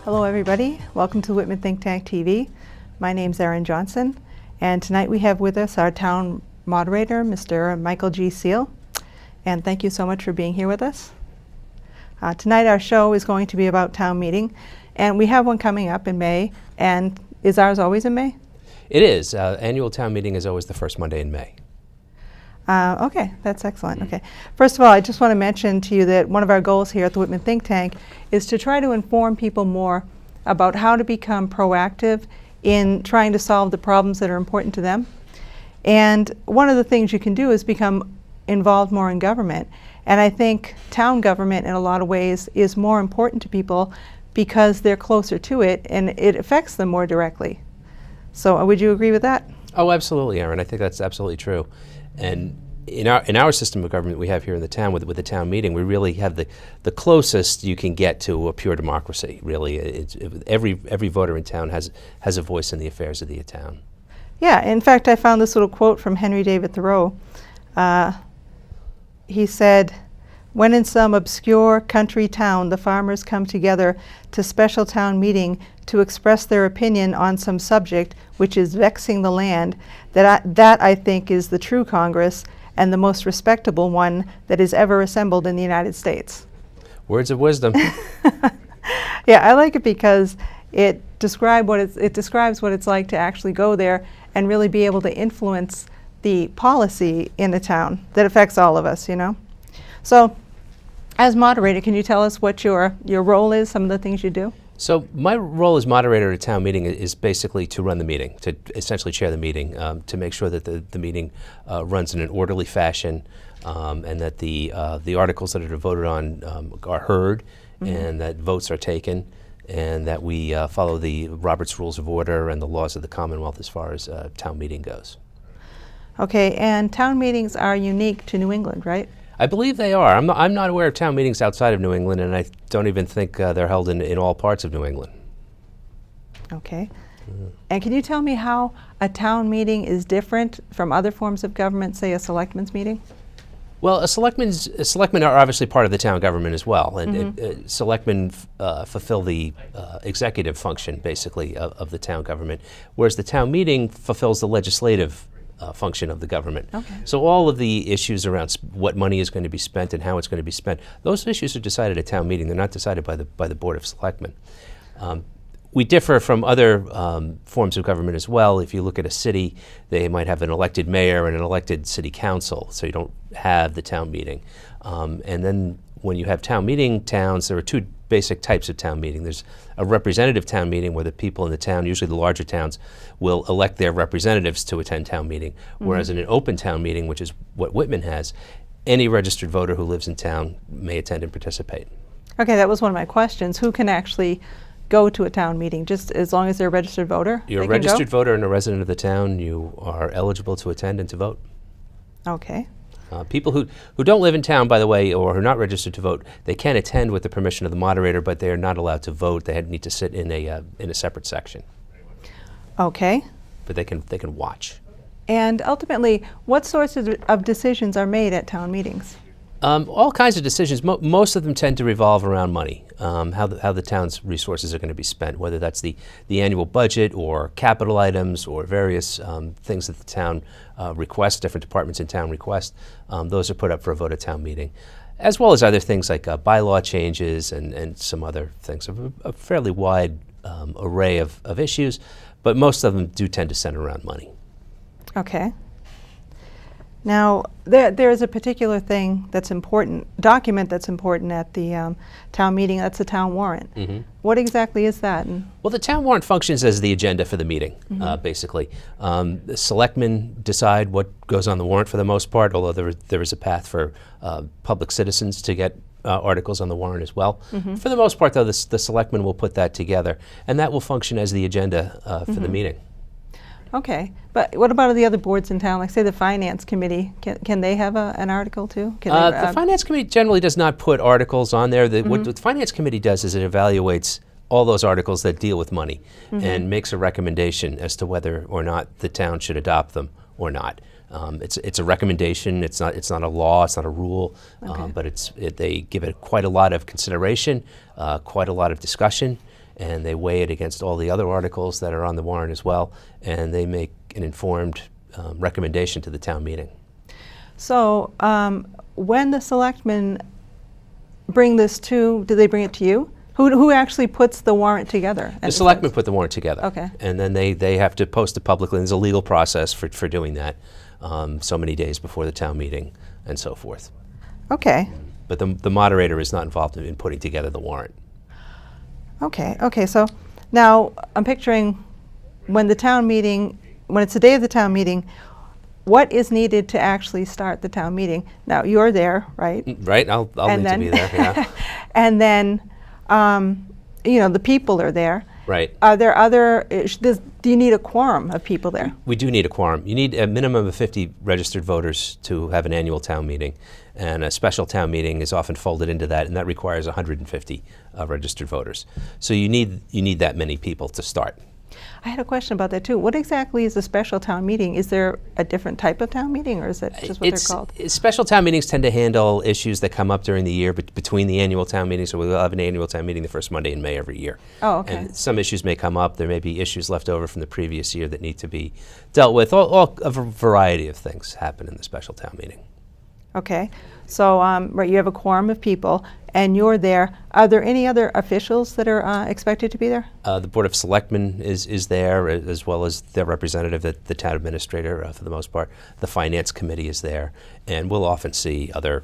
Hello everybody, welcome to Whitman Think Tank TV. My name's Erin Johnson, and tonight we have with us our town moderator, Mr. Michael G. Seele, and thank you so much for being here with us. Tonight our show is going to be about town meeting, and we have one coming up in May, and is ours always in May? It is. Annual town meeting is always the first Monday in May. Okay, that's excellent. Okay. First of all, I just want to mention to you that one of our goals here at the Whitman Think Tank is to try to inform people more about how to become proactive in trying to solve the problems that are important to them. And one of the things you can do is become involved more in government. And I think town government in a lot of ways is more important to people because they're closer to it and it affects them more directly. So would you agree with that? Oh, absolutely, Erin. I think that's absolutely true. And in our system of government we have here in the town with the town meeting, we really have the closest you can get to a pure democracy. Really, every voter in town has a voice in the affairs of the town. Yeah. In fact, I found this little quote from Henry David Thoreau. He said, "When in some obscure country town the farmers come together to special town meeting to express their opinion on some subject which is vexing the land, that I think is the true Congress and the most respectable one that is ever assembled in the United States." Words of wisdom. Yeah, I like it because it describes what it's like to actually go there and really be able to influence the policy in a town that affects all of us, you know. So, as moderator, can you tell us what your role is, some of the things you do? So my role as moderator at a town meeting is basically to run the meeting, to essentially chair the meeting, to make sure that the meeting runs in an orderly fashion, and that the articles that are voted on are heard, and that votes are taken, and that we follow the Robert's Rules of Order and the laws of the Commonwealth as far as town meeting goes. Okay, and town meetings are unique to New England, right? I believe they are. I'm not aware of town meetings outside of New England, and I don't even think they're held in all parts of New England. Okay. And can you tell me how a town meeting is different from other forms of government, say a selectmen's meeting? Well, selectmen are obviously part of the town government as well, and selectmen fulfill the executive function, basically, of the town government, whereas the town meeting fulfills the legislative function of the government. Okay. So all of the issues around what money is going to be spent and how it's going to be spent, those issues are decided at town meeting. They're not decided by the Board of Selectmen. We differ from other forms of government as well. If you look at a city, they might have an elected mayor and an elected city council, so you don't have the town meeting. And then when you have town meeting towns, there are two basic types of town meeting. There's a representative town meeting where the people in the town, usually the larger towns, will elect their representatives to attend town meeting, whereas in an open town meeting, which is what Whitman has, any registered voter who lives in town may attend and participate. Okay, that was one of my questions. Who can actually go to a town meeting? Just as long as they're a registered voter? You're a registered voter and a resident of the town. You are eligible to attend and to vote. Okay. People who don't live in town, by the way, or who are not registered to vote, they can attend with the permission of the moderator, but they are not allowed to vote. They need to sit in a separate section. Okay. But they can watch. And ultimately, what sorts of decisions are made at town meetings? All kinds of decisions. Most of them tend to revolve around money, how the town's resources are going to be spent, whether that's the annual budget or capital items or various things that the town requests, different departments in town request. Those are put up for a vote at town meeting, as well as other things like bylaw changes and some other things. A fairly wide array of issues, but most of them do tend to center around money. Okay. Now, there is a particular thing that's important, document that's important at the town meeting. That's the town warrant. What exactly is that? Well, the town warrant functions as the agenda for the meeting, basically. The selectmen decide what goes on the warrant for the most part, although there is a path for public citizens to get articles on the warrant as well. For the most part, though, the selectmen will put that together, and that will function as the agenda for the meeting. Okay, but what about the other boards in town? Like, say, the Finance Committee. Can they have an article too? The Finance Committee generally does not put articles on there. What the Finance Committee does is it evaluates all those articles that deal with money and makes a recommendation as to whether or not the town should adopt them or not. It's a recommendation. It's not a law. It's not a rule. But they give it quite a lot of consideration, quite a lot of discussion, and they weigh it against all the other articles that are on the warrant as well, and they make an informed recommendation to the town meeting. So when the selectmen bring this to, do they bring it to you? Who actually puts the warrant together? The selectmen put the warrant together. Okay. And then they have to post it publicly. There's a legal process for doing that, so many days before the town meeting and so forth. Okay. But the moderator is not involved in putting together the warrant. Okay. Okay. So now I'm picturing when the town meeting, when it's the day of the town meeting, what is needed to actually start the town meeting? Now you're there, right? Right. I'll need to be there. Yeah. And then, the people are there. Right. Are there other? Do you need a quorum of people there? We do need a quorum. You need a minimum of 50 registered voters to have an annual town meeting, and a special town meeting is often folded into that, and that requires 150 registered voters. So you need that many people to start. I had a question about that too. What exactly is a special town meeting? Is there a different type of town meeting, or is it just what they're called? Special town meetings tend to handle issues that come up during the year between the annual town meetings. So we'll have an annual town meeting the first Monday in May every year. Oh, okay. And some issues may come up. There may be issues left over from the previous year that need to be dealt with. All a variety of things happen in the special town meeting. Okay. So, right, you have a quorum of people, and you're there. Are there any other officials that are expected to be there? The Board of Selectmen is there, as well as their representative, the town administrator, for the most part. The Finance Committee is there, and we'll often see other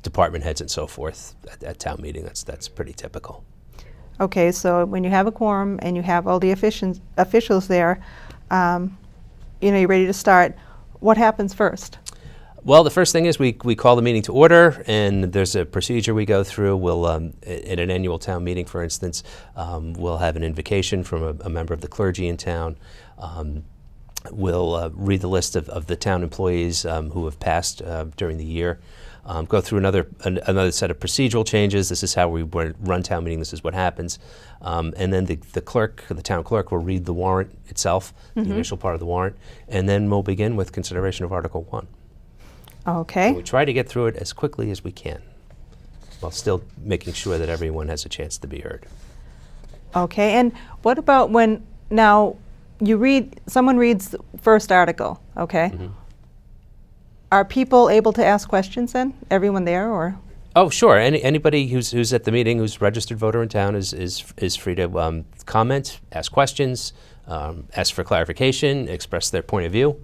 department heads and so forth at town meeting. That's pretty typical. Okay, so when you have a quorum and you have all the officials there, you're ready to start. What happens first? Well, the first thing is we call the meeting to order, and there's a procedure we go through. We'll, at an annual town meeting, for instance, we'll have an invocation from a member of the clergy in town. We'll read the list of the town employees who have passed during the year. Go through another set of procedural changes. This is how we run town meeting. This is what happens. And then the town clerk, will read the warrant itself, the initial part of the warrant, and then we'll begin with consideration of Article 1. Okay. And we try to get through it as quickly as we can, while still making sure that everyone has a chance to be heard. Okay, and what about when now someone reads the first article, okay? Mm-hmm. Are people able to ask questions then? Everyone there, or? Oh, sure. Anybody who's at the meeting, who's registered voter in town, is free to comment, ask questions, ask for clarification, express their point of view.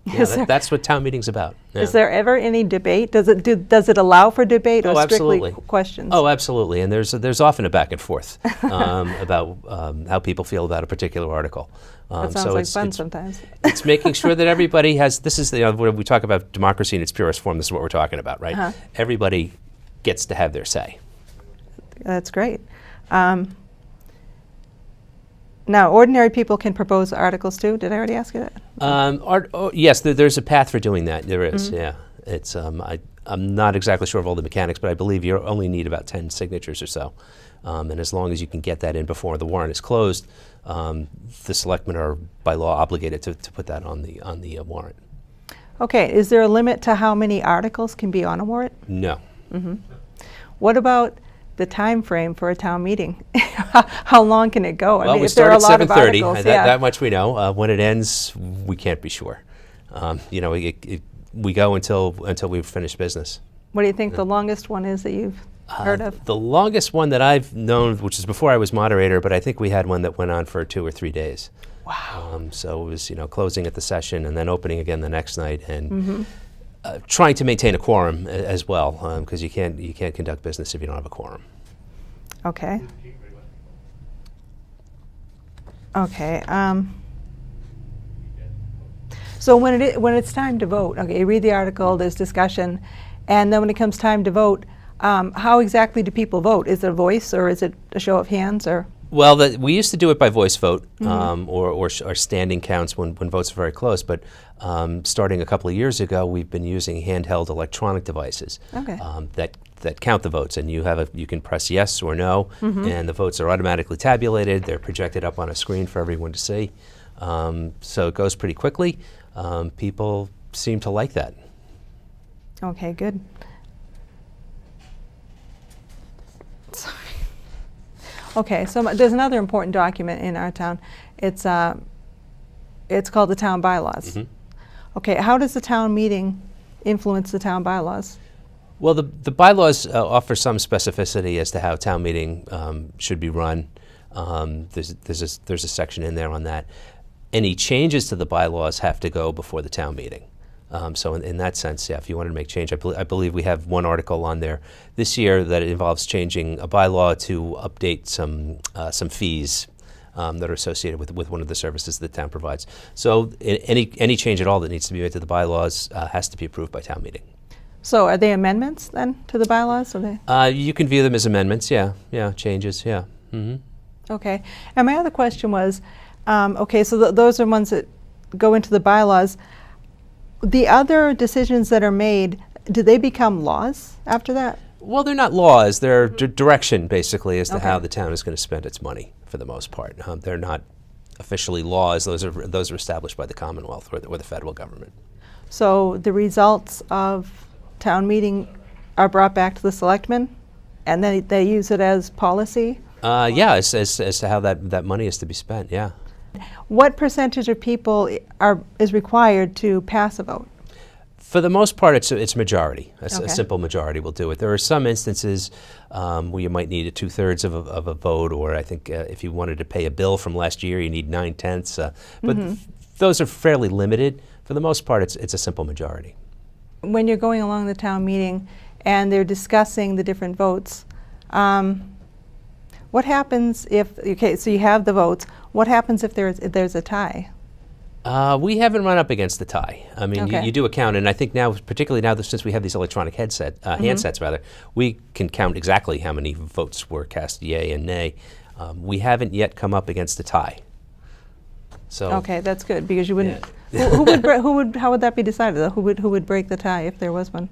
That's what town meeting's about. Yeah. Is there ever any debate? Does it allow for debate, or strictly absolutely. questions? Oh, absolutely. And there's often a back and forth about how people feel about a particular article. That sounds like fun sometimes. It's making sure that everybody has. This is when we talk about democracy in its purest form. This is what we're talking about, right? Uh-huh. Everybody gets to have their say. That's great. Now, ordinary people can propose articles too. Did I already ask you that? Yes, there's a path for doing that. There is, Mm-hmm. yeah. It's I'm not exactly sure of all the mechanics, but I believe you only need about 10 signatures or so. And as long as you can get that in before the warrant is closed, the selectmen are by law obligated to put that on the warrant. Okay. Is there a limit to how many articles can be on a warrant? No. Mm-hmm. What about the time frame for a town meeting? How long can it go? Well, we if there start are at a lot of 7:30. articles, That much we know. When it ends, we can't be sure. We go until we've finished business. What do you think the longest one is that you've heard of? The longest one that I've known, which is before I was moderator, but I think we had one that went on for 2 or 3 days. Wow. So it was closing at the session and then opening again the next night, and trying to maintain a quorum as well, because you can't conduct business if you don't have a quorum. Okay. Okay. So when it's time to vote, okay, you read the article, there's discussion, and then when it comes time to vote, how exactly do people vote? Is it a voice, or is it a show of hands, or? Well, we used to do it by voice vote, or standing counts when votes are very close. But starting a couple of years ago, we've been using handheld electronic devices that count the votes, and you can press yes or no, and the votes are automatically tabulated. They're projected up on a screen for everyone to see, so it goes pretty quickly. People seem to like that. Okay, good. Sorry. Okay, so there's another important document in our town. It's called the town bylaws. Mhm. Okay, how does the town meeting influence the town bylaws? Well, the bylaws offer some specificity as to how town meeting should be run. There's a section in there on that. Any changes to the bylaws have to go before the town meeting. So in that sense, yeah, if you wanted to make change, I believe we have one article on there this year that involves changing a bylaw to update some fees that are associated with one of the services the town provides. So any change at all that needs to be made to the bylaws has to be approved by town meeting. So are they amendments then to the bylaws? Are they? You can view them as amendments, yeah, changes, yeah. Mm-hmm. Okay. And my other question was, okay, so those are ones that go into the bylaws. The other decisions that are made, do they become laws after that? Well, they're not laws. They're direction, basically, as to Okay. how the town is going to spend its money, for the most part. They're not officially laws. Those are established by the Commonwealth or the federal government. So the results of town meeting are brought back to the selectmen, and then they use it as policy? Yeah, as to how that money is to be spent, yeah. What percentage of people is required to pass a vote? For the most part, it's majority. A Okay. simple majority will do it. There are some instances where you might need a 2/3 of a vote, or I think if you wanted to pay a bill from last year, you need 9/10. But those are fairly limited. For the most part, it's a simple majority. When you're going along the town meeting and they're discussing the different votes, what happens if, okay, so you have the votes, what happens if there's a tie? We haven't run up against the tie. I mean, Okay. you do a count, and I think now, particularly now that since we have these electronic handsets, rather, we can count exactly how many votes were cast yay and nay. We haven't yet come up against a tie. So Okay, that's good, because you wouldn't, Yeah. how would that be decided, though? Who would break the tie if there was one?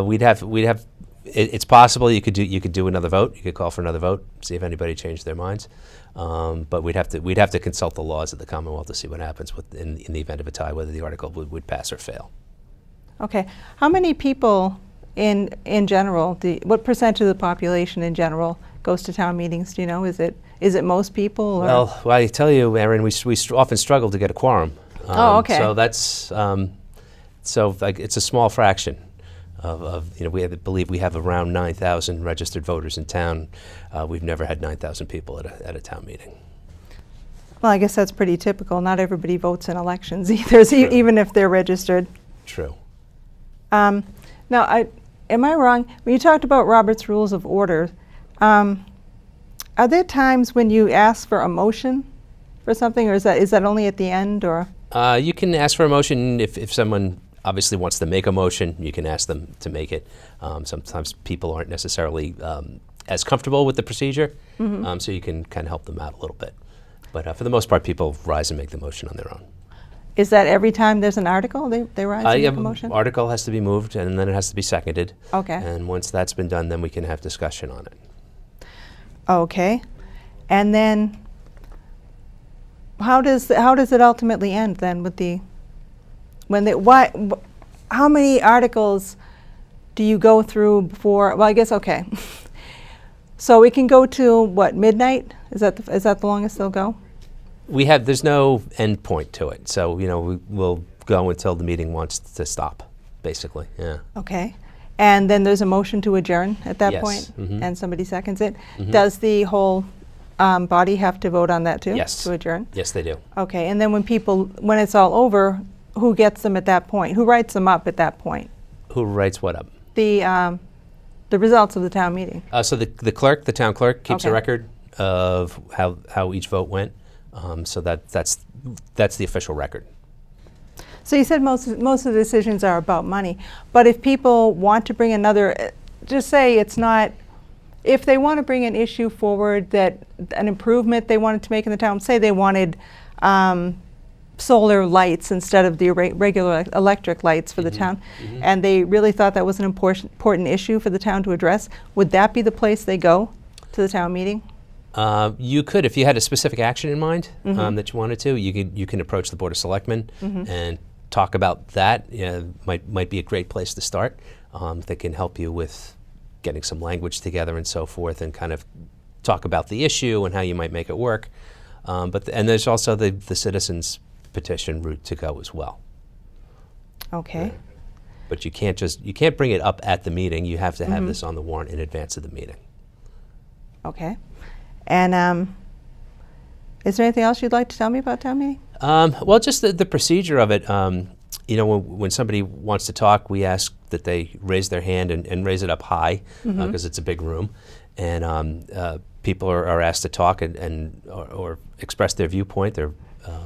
we'd have. It's possible you could do another vote. You could call for another vote, see if anybody changed their minds. But we'd have to consult the laws of the Commonwealth to see what happens in the event of a tie, whether the article would pass or fail. Okay, how many people in general, what percentage of the population in general goes to town meetings? Do you know? Is it most people? Or? Well, I tell you, Erin, we often struggle to get a quorum. Oh, okay. So that's it's a small fraction of we believe we have around 9,000 registered voters in town. We've never had 9,000 people at a town meeting. Well, I guess that's pretty typical. Not everybody votes in elections either, so even if they're registered. True. Now, am I wrong? When you talked about Robert's Rules of Order, are there times when you ask for a motion for something, or is that only at the end, or? You can ask for a motion if someone obviously wants to make a motion. You can ask them to make it. Sometimes people aren't necessarily as comfortable with the procedure, so you can kind of help them out a little bit. But for the most part, people rise and make the motion on their own. Is that every time there's an article, they rise and make a motion? Article has to be moved, and then it has to be seconded. Okay. And once that's been done, then we can have discussion on it. Okay. And then, how does it ultimately end then with how many articles do you go through before? Well, I guess, okay. So we can go to what, midnight? Is that the longest they'll go? There's no end point to it, so we'll go until the meeting wants to stop, basically. Yeah. Okay. And then there's a motion to adjourn at that Yes. point, Mhm. and somebody seconds it. Does the whole body have to vote on that too? Yes. To adjourn? Yes, they do. Okay. And then when it's all over, who gets them at that point? Who writes them up at that point? Who writes what up? The results of the town meeting. So the town clerk, keeps a Okay. record of how each vote went. So that's the official record. So you said most of the decisions are about money, but if people want to bring just say it's not, if they want to bring an issue forward that an improvement they wanted to make in the town, say they wanted solar lights instead of the regular electric lights for the town, and they really thought that was an important issue for the town to address, would that be the place they go to the town meeting? You could, if you had a specific action in mind that you wanted to, you can approach the Board of Selectmen and talk about that. Might be a great place to start. That can help you with getting some language together and so forth, and kind of talk about the issue and how you might make it work. And there's also the citizens petition route to go as well. Okay. But you can't bring it up at the meeting. You have to have this on the warrant in advance of the meeting. Okay. And is there anything else you'd like to tell me about town meeting? Well, just the procedure of it. When somebody wants to talk, we ask that they raise their hand and raise it up high because it's a big room. And people are asked to talk or express their viewpoint. They're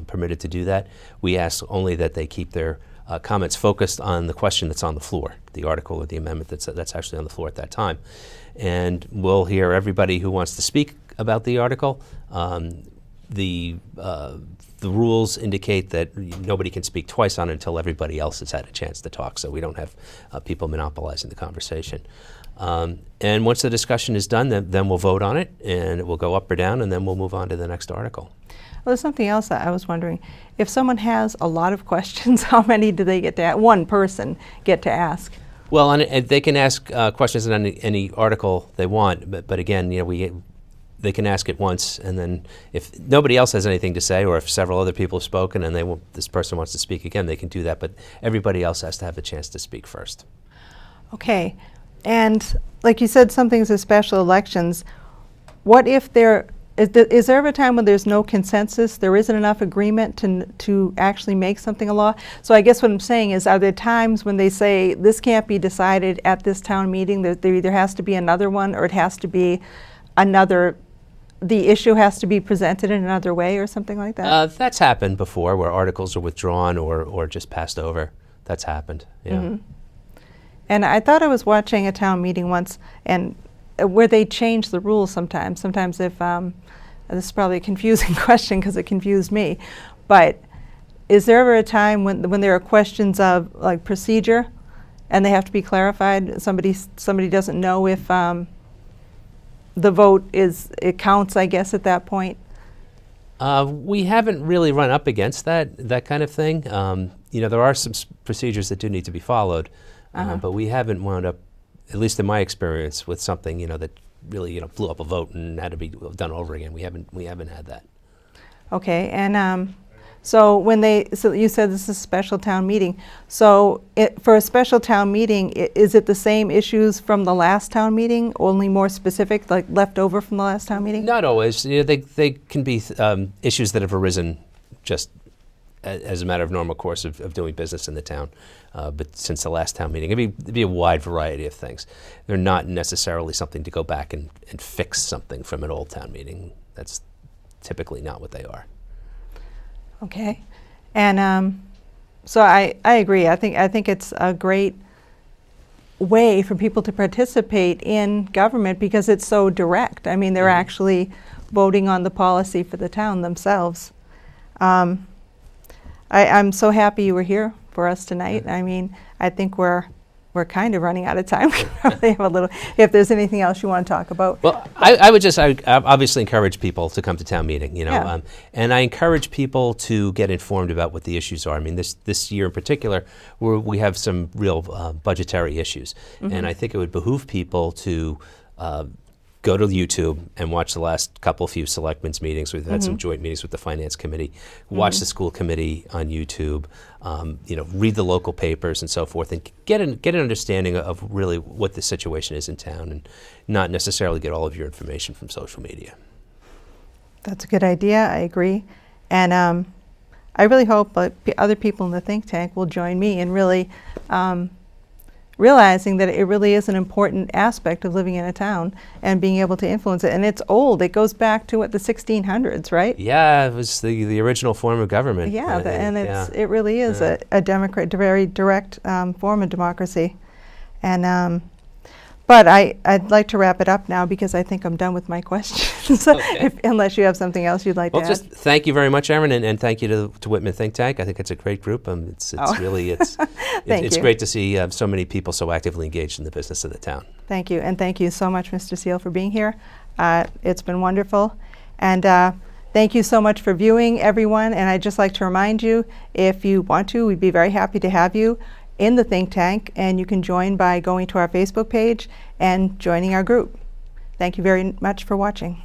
permitted to do that. We ask only that they keep their comments focused on the question that's on the floor, the article or the amendment that's actually on the floor at that time. And we'll hear everybody who wants to speak about the article. The rules indicate that nobody can speak twice on it until everybody else has had a chance to talk, so we don't have people monopolizing the conversation. And once the discussion is done, then we'll vote on it, and it will go up or down, and then we'll move on to the next article. Well, there's something else that I was wondering. If someone has a lot of questions, how many do they get to ask? One person get to ask? Well, and they can ask questions on any article they want, but again, they can ask it once, and then if nobody else has anything to say, or if several other people have spoken and this person wants to speak again, they can do that, but everybody else has to have a chance to speak first. Okay. And like you said, some things are special elections. What if is there ever a time when there's no consensus, there isn't enough agreement to actually make something a law? So I guess what I'm saying is, are there times when they say this can't be decided at this town meeting, there either has to be another one, or it has to be the issue has to be presented in another way or something like that? That's happened before, where articles are withdrawn or just passed over. That's happened, yeah. Mm-hmm. And I thought I was watching a town meeting once, and where they change the rules sometimes. Sometimes if, this is probably a confusing question because it confused me, but is there ever a time when there are questions of like procedure and they have to be clarified? Somebody doesn't know if the vote it counts, I guess, at that point? We haven't really run up against that kind of thing. There are some procedures that do need to be followed, but we haven't wound up, at least in my experience, with something that really blew up a vote and had to be done over again. We haven't had that. Okay, and so you said this is a special town meeting. So for a special town meeting, is it the same issues from the last town meeting, only more specific, like left over from the last town meeting? Not always. They can be issues that have arisen just as a matter of normal course of doing business in the town. But since the last town meeting, it'd be a wide variety of things. They're not necessarily something to go back and fix something from an old town meeting. That's typically not what they are. Okay, and so I agree. I think it's a great way for people to participate in government because it's so direct. I mean, they're actually voting on the policy for the town themselves. I'm so happy you were here for us tonight. I mean, I think we're kind of running out of time. We probably have a little. If there's anything else you want to talk about. Well, I would just obviously encourage people to come to town meeting. Yeah. And I encourage people to get informed about what the issues are. I mean, this year in particular, we have some real budgetary issues, and I think it would behoove people to go to YouTube and watch the last few selectmen's meetings. We've had some joint meetings with the finance committee. Watch the school committee on YouTube. Read the local papers and so forth, and get an understanding of really what the situation is in town, and not necessarily get all of your information from social media. That's a good idea. I agree, and I really hope other people in the think tank will join me in really realizing that it really is an important aspect of living in a town and being able to influence it. And it's old. It goes back to the 1600s, right? Yeah, it was the original form of government. Yeah, it really is a very direct form of democracy. And but I'd like to wrap it up now because I think I'm done with my questions. Okay. Unless you have something else you'd like to add. Well, just thank you very much, Erin, and thank you to Whitman Think Tank. I think it's a great group. It's great to see so many people so actively engaged in the business of the town. Thank you, and thank you so much, Mr. Seele, for being here. It's been wonderful, and thank you so much for viewing, everyone. And I'd just like to remind you, if you want to, we'd be very happy to have you in the think tank, and you can join by going to our Facebook page and joining our group. Thank you very much for watching.